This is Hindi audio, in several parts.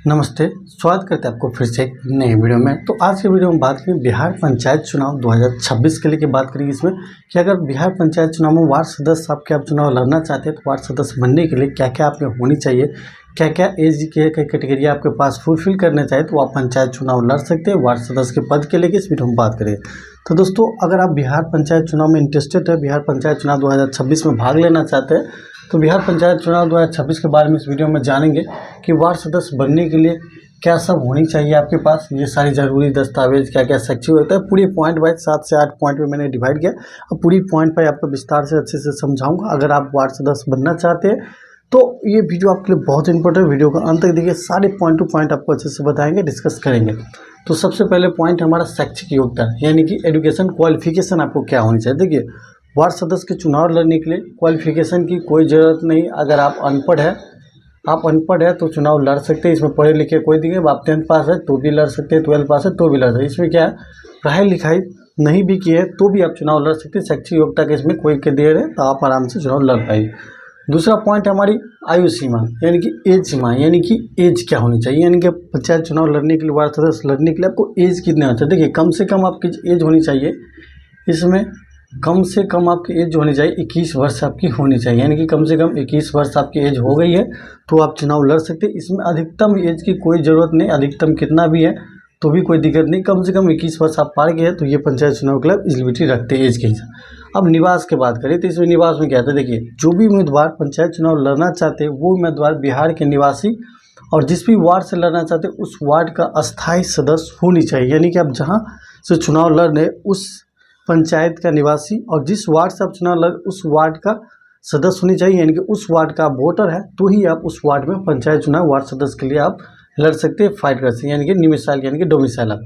नमस्ते, स्वागत करते हैं आपको फिर से एक नए वीडियो में। तो आज के वीडियो में बात करें बिहार पंचायत चुनाव 2026 के लिए बात करेंगे इसमें कि अगर बिहार पंचायत चुनाव में वार्ड सदस्य आपके आप चुनाव लड़ना चाहते हैं तो वार्ड सदस्य बनने के लिए क्या क्या आप में होनी चाहिए, क्या क्या एज के कैटेगरी आपके पास फुलफिल करना चाहिए तो आप पंचायत चुनाव लड़ सकते हैं वार्ड सदस्य के पद के लिए इस वीडियो में बात करेंगे। तो दोस्तों, अगर आप बिहार पंचायत चुनाव में इंटरेस्टेड है, बिहार पंचायत चुनाव 2026 में भाग लेना चाहते हैं तो बिहार पंचायत चुनाव 2026 के बारे में इस वीडियो में जानेंगे कि वार्ड सदस्य बनने के लिए क्या सब होनी चाहिए आपके पास, ये सारी ज़रूरी दस्तावेज क्या क्या शैक्षिक होता है, पूरी पॉइंट वाइज 7 से 8 पॉइंट में मैंने डिवाइड किया और पूरी पॉइंट पर आपको विस्तार से अच्छे से समझाऊंगा। अगर आप वार्ड सदस्य बनना चाहते हैं तो ये वीडियो आपके लिए बहुत इंपॉर्टेंट, वीडियो को अंत तक देखिए, सारे पॉइंट टू पॉइंट आपको अच्छे से बताएंगे, डिस्कस करेंगे। तो सबसे पहले पॉइंट हमारा शैक्षिक योग्यता, यानी कि एजुकेशन क्वालिफिकेशन आपको क्या होनी चाहिए। देखिए, वार्ड सदस्य के चुनाव लड़ने के लिए क्वालिफिकेशन की कोई ज़रूरत नहीं। अगर आप अनपढ़ है तो चुनाव लड़ सकते हैं, इसमें पढ़े लिखे कोई दिक्कत। आप 10th पास है तो भी लड़ सकते हैं, 12th पास है तो भी लड़ सकते हैं। इसमें क्या है, पढ़ाई लिखाई नहीं भी की है तो भी आप चुनाव लड़ सकते हैं। शैक्षिक योग्यता के इसमें कोई के देर है तो आप आराम से चुनाव लड़ पाइए। दूसरा पॉइंट हमारी आयु सीमा, यानी कि एज सीमा, यानी कि एज क्या होनी चाहिए, यानी कि पंचायत चुनाव लड़ने के लिए, वार्ड सदस्य लड़ने के लिए आपको एज कितना होना चाहिए। देखिए, कम से कम आपकी एज होनी चाहिए, इसमें कम से कम आपकी एज होनी चाहिए 21 वर्ष आपकी होनी चाहिए, यानी कि कम से कम 21 वर्ष आपकी एज हो गई है तो आप चुनाव लड़ सकते हैं। इसमें अधिकतम एज की कोई ज़रूरत नहीं, अधिकतम कितना भी है तो भी कोई दिक्कत नहीं, कम से कम 21 वर्ष आप पार गए तो ये पंचायत चुनाव के लिए एलिजिबिलिटी रखते हैं एज के हिसाब। अब निवास की बात करें तो इसमें निवास में क्या था, देखिए, जो भी उम्मीदवार पंचायत चुनाव लड़ना चाहते हैं वो उम्मीदवार बिहार के निवासी और जिस भी वार्ड से लड़ना चाहते हैं उस वार्ड का अस्थायी सदस्य होनी चाहिए, यानी कि आप जहाँ से चुनाव लड़ रहे उस पंचायत का निवासी और जिस वार्ड से आप चुनाव लड़ उस वार्ड का सदस्य होनी चाहिए, यानी कि उस वार्ड का वोटर है तो ही आप उस वार्ड में पंचायत चुनाव वार्ड सदस्य के लिए आप लड़ सकते हैं, फाइट कर सकते हैं, यानी कि निमिसाइल यानी कि डोमिसाइल आप।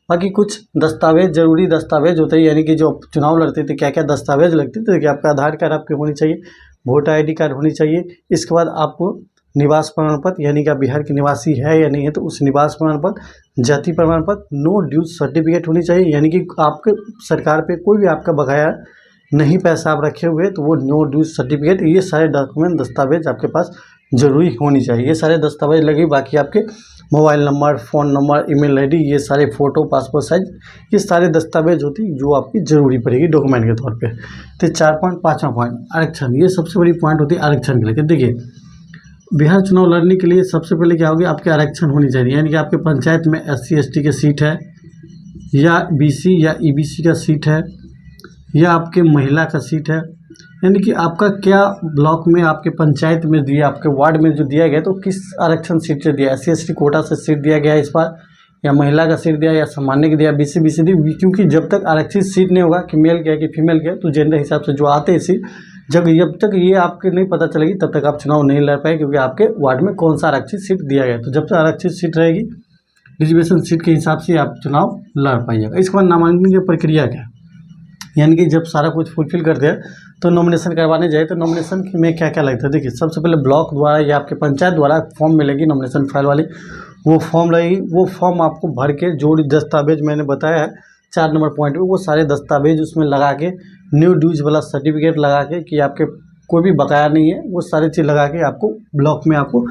बाकी कुछ दस्तावेज, जरूरी दस्तावेज होते हैं, यानी कि जो चुनाव लड़ते थे क्या क्या दस्तावेज लगते थे। देखिए, आपका आधार कार्ड आपके होनी चाहिए, वोटर ID कार्ड होनी चाहिए, इसके बाद आपको निवास प्रमाण पत्र, यानी कि आप बिहार के निवासी है या नहीं है तो उस निवास प्रमाण पत्र, जाति प्रमाण पत्र, नो ड्यूज सर्टिफिकेट होनी चाहिए, यानी कि आपके सरकार पे कोई भी आपका बकाया नहीं पैसा आप रखे हुए तो वो नो ड्यूज सर्टिफिकेट, ये सारे डॉक्यूमेंट दस्तावेज आपके पास जरूरी होनी चाहिए। ये सारे दस्तावेज लगे, बाकी आपके mobile number, phone number, email ID, ये सारे फ़ोटो, पासपोर्ट साइज, ये सारे दस्तावेज होती जो आपकी ज़रूरी पड़ेगी डॉक्यूमेंट के तौर पे। तो 4 पॉइंट, 5वां पॉइंट आरक्षण, ये सबसे बड़ी पॉइंट होती है आरक्षण के लिए। देखिए, बिहार चुनाव लड़ने के लिए सबसे पहले क्या होगी, आपके आरक्षण होनी चाहिए, यानी कि आपके पंचायत में SC ST के सीट है या BC या EBC का सीट है या आपके महिला का सीट है, यानी कि आपका क्या ब्लॉक में आपके पंचायत में दिया, आपके वार्ड में जो दिया गया तो किस आरक्षण सीट से दिया, SC ST कोटा से सीट दिया गया इस बार, या महिला का सीट दिया या सामान्य का दिया, BC BC दी। क्योंकि जब तक आरक्षित सीट नहीं होगा कि मेल क्या कि फीमेल क्या, तो जेंडर हिसाब से जो आते हैं सीट, जब तक ये आपके नहीं पता चलेगी तब तक आप चुनाव नहीं लड़ पाए, क्योंकि आपके वार्ड में कौन सा आरक्षित सीट दिया गया। तो जब तक आरक्षित सीट रहेगी, रिजर्वेशन सीट के हिसाब से आप चुनाव लड़ पाइएगा। इसके बाद नामांकन की प्रक्रिया क्या, यानी कि जब सारा कुछ फुलफिल करते हैं तो नॉमिनेशन करवाने जाए तो नॉमिनेशन में क्या क्या लगता है। देखिए, सबसे पहले ब्लॉक द्वारा या आपके पंचायत द्वारा फॉर्म मिलेगी, नॉमिनेशन फाइल वाली, वो फॉर्म रहेगी। वो फॉर्म आपको भर के जो दस्तावेज मैंने बताया है 4 नंबर पॉइंट में, वो सारे दस्तावेज उसमें लगा के, न्यू ड्यूज वाला सर्टिफिकेट लगा के कि आपके कोई भी बकाया नहीं है, वो सारी चीज़ लगा के आपको ब्लॉक में आपको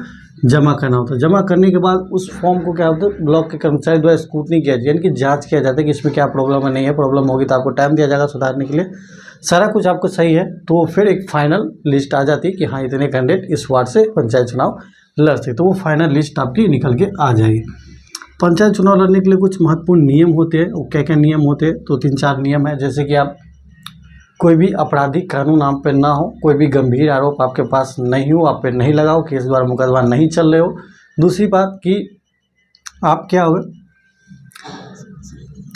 जमा करना होता है। जमा करने के बाद उस फॉर्म को क्या होता है, ब्लॉक के कर्मचारी द्वारा स्क्रूटनी किया जाए, यानी कि जांच किया जाता है कि इसमें क्या प्रॉब्लम है, नहीं है। प्रॉब्लम होगी तो आपको टाइम दिया जाएगा सुधारने के लिए। सारा कुछ आपको सही है तो फिर एक फाइनल लिस्ट आ जाती है कि हाँ, इतने कैंडिडेट इस वार्ड से पंचायत चुनाव लड़ सकते, तो वो फाइनल लिस्ट आपकी निकल के आ जाएगी। पंचायत चुनाव लड़ने के लिए कुछ महत्वपूर्ण नियम होते हैं, वो क्या क्या नियम होते हैं, तो 3-4 नियम है। जैसे कि आप कोई भी आपराधिक कानून आप पे ना हो, कोई भी गंभीर आरोप आपके पास नहीं हो, आप पे नहीं लगाओ, केस द्वारा मुकदमा नहीं चल रहे हो। दूसरी बात कि आप क्या होगा,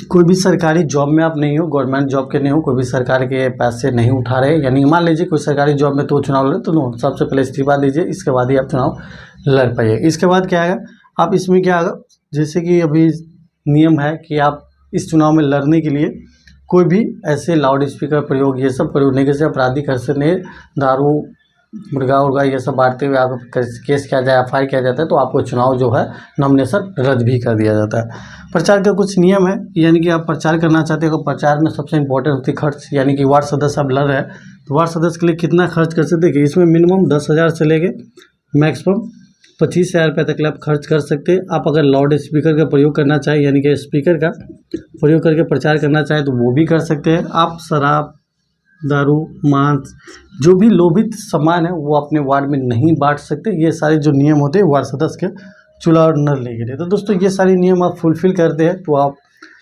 कोई भी सरकारी जॉब में आप नहीं हो, गवर्नमेंट जॉब के नहीं हो, कोई भी सरकार के पैसे नहीं उठा रहे, यानी मान लीजिए कोई सरकारी जॉब में तो चुनाव लड़े तो सबसे पहले इस्तीफा दीजिए, इसके बाद ही आप चुनाव लड़ पाइए। इसके बाद क्या आएगा, आप इसमें क्या आएगा, जैसे कि अभी नियम है कि आप इस चुनाव में लड़ने के लिए कोई भी ऐसे लाउड स्पीकर प्रयोग, ये सब प्रयोग नहीं कर सकते। आपराधिक हरसे ने दारू, मुर्गा उर्गा ये सब बांटते हुए आप केस किया जाए, FIR किया जाता है तो आपको चुनाव जो है नॉमिनेशन रद्द भी कर दिया जाता है। प्रचार का कुछ नियम है, यानी कि आप प्रचार करना चाहते हो, प्रचार में सबसे इंपॉर्टेंट होती है खर्च, यानी कि वार्ड सदस्य आप लड़ रहे हैं तो वार्ड सदस्य के लिए कितना खर्च कर सकते हैं। देखिए, इसमें मिनिमम 10,000 से लेके मैक्सिमम 25,000 रुपये तक आप खर्च कर सकते हैं। आप अगर लाउड स्पीकर का प्रयोग करना चाहें, यानी कि स्पीकर का प्रयोग करके प्रचार करना चाहें तो वो भी कर सकते हैं। आप शराब, दारू, मांस, जो भी लोभित सामान है वो अपने वार्ड में नहीं बांट सकते। ये सारे जो नियम होते हैं वार्ड सदस्य के चुनाव लड़ने के लिए। तो दोस्तों ये सारे नियम आप फुलफिल करते हैं तो आप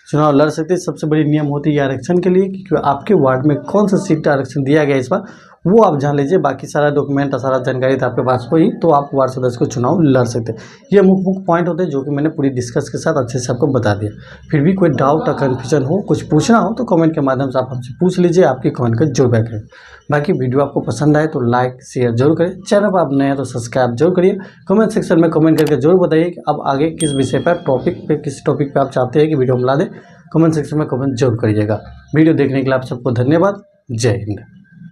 चुनाव लड़ सकते हैं। सबसे बड़ी नियम होती है आरक्षण के लिए, क्योंकि आपके वार्ड में कौन सा सीट आरक्षण दिया गया इस बार वो आप जान लीजिए। बाकी सारा डॉक्यूमेंट और सारा जानकारी था आपके पास वही, तो आप वार्ड सदस्य को चुनाव लड़ सकते हैं। ये मुख्य पॉइंट होते हैं जो कि मैंने पूरी डिस्कस के साथ अच्छे से आपको बता दिया। फिर भी कोई डाउट या कन्फ्यूजन हो, कुछ पूछना हो तो कमेंट के माध्यम से आप हमसे पूछ लीजिए। आपकी कमेंट का जरूर बैक करें। बाकी वीडियो आपको पसंद आए तो लाइक शेयर जरूर करें। चैनल पर आप नए हैं तो सब्सक्राइब जरूर करिए। कमेंट सेक्शन में कमेंट करके जरूर बताइए कि अब आगे किस विषय पर किस टॉपिक पर आप चाहते हैं कि वीडियो हम ला दें। कमेंट सेक्शन में कमेंट जरूर करिएगा। वीडियो देखने के लिए आप सबको धन्यवाद। जय हिंद।